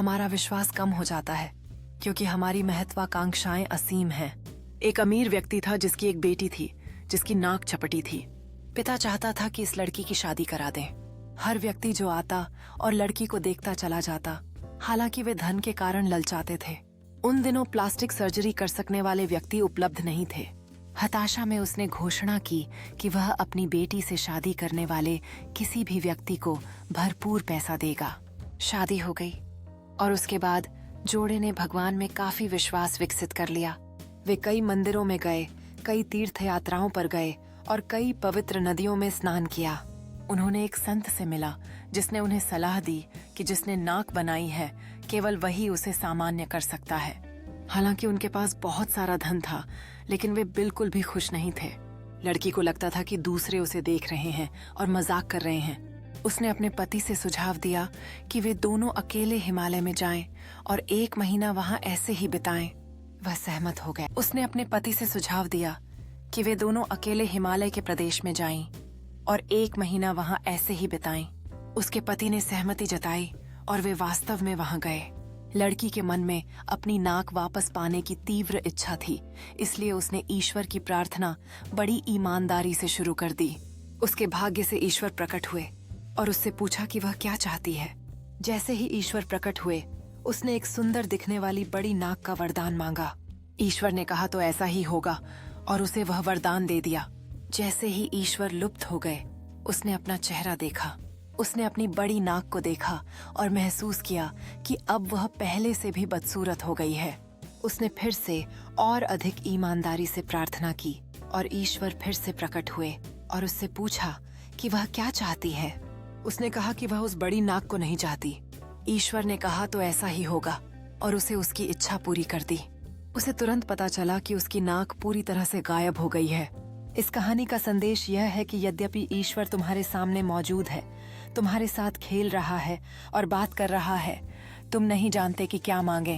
हमारा विश्वास कम हो जाता है क्योंकि हमारी महत्वाकांक्षाएं असीम हैं। एक अमीर व्यक्ति था जिसकी एक बेटी थी जिसकी नाक चपटी थी। पिता चाहता था कि इस लड़की की शादी करा दें। हर व्यक्ति जो आता और लड़की को देखता चला जाता, हालांकि वे धन के कारण ललचाते थे। उन दिनों प्लास्टिक सर्जरी कर सकने वाले व्यक्ति उपलब्ध नहीं थे। हताशा में उसने घोषणा की कि वह अपनी बेटी से शादी करने वाले किसी भी व्यक्ति को भरपूर पैसा देगा। शादी हो गई और उसके बाद जोड़े ने भगवान में काफी विश्वास विकसित कर लिया। वे कई मंदिरों में गए, कई तीर्थ यात्राओं पर गए और कई पवित्र नदियों में स्नान किया। उन्होंने एक संत से मिला जिसने उन्हें सलाह दी कि जिसने नाक बनाई है केवल वही उसे सामान्य कर सकता है। हालांकि उनके पास बहुत सारा धन था, लेकिन वे बिल्कुल भी खुश नहीं थे। लड़की को लगता था कि दूसरे उसे देख रहे हैं और मजाक कर रहे हैं। उसने अपने पति से सुझाव दिया कि वे दोनों अकेले हिमालय में जाएं और 1 महीना वहां ऐसे ही बिताएं। वह सहमत हो गया। उसने अपने पति से सुझाव दिया कि वे दोनों अकेले हिमालय के प्रदेश में जाएं और 1 महीना वहां ऐसे ही बिताएं। उसके पति ने सहमति जताई और वे वास्तव में वहां गए। लड़की के मन में अपनी नाक वापस पाने की तीव्र इच्छा थी, इसलिए उसने ईश्वर की प्रार्थना बड़ी ईमानदारी से शुरू कर दी। उसके भाग्य से ईश्वर प्रकट हुए और उससे पूछा कि वह क्या चाहती है। जैसे ही ईश्वर प्रकट हुए, उसने एक सुंदर दिखने वाली बड़ी नाक का वरदान मांगा। ईश्वर ने कहा तो ऐसा ही होगा और उसे वह वरदान दे दिया। जैसे ही ईश्वर लुप्त हो गए, उसने अपना चेहरा देखा। उसने अपनी बड़ी नाक को देखा और महसूस किया कि अब वह पहले से भी बदसूरत हो गई है। उसने फिर से और अधिक ईमानदारी से प्रार्थना की और ईश्वर फिर से प्रकट हुए और उससे पूछा कि वह क्या चाहती है। उसने कहा कि वह उस बड़ी नाक को नहीं चाहती। ईश्वर ने कहा तो ऐसा ही होगा और उसे उसकी इच्छा पूरी कर दी। उसे तुरंत पता चला कि उसकी नाक पूरी तरह से गायब हो गई है। इस कहानी का संदेश यह है कि यद्यपि ईश्वर तुम्हारे सामने मौजूद है, तुम्हारे साथ खेल रहा है और बात कर रहा है, तुम नहीं जानते कि क्या मांगे।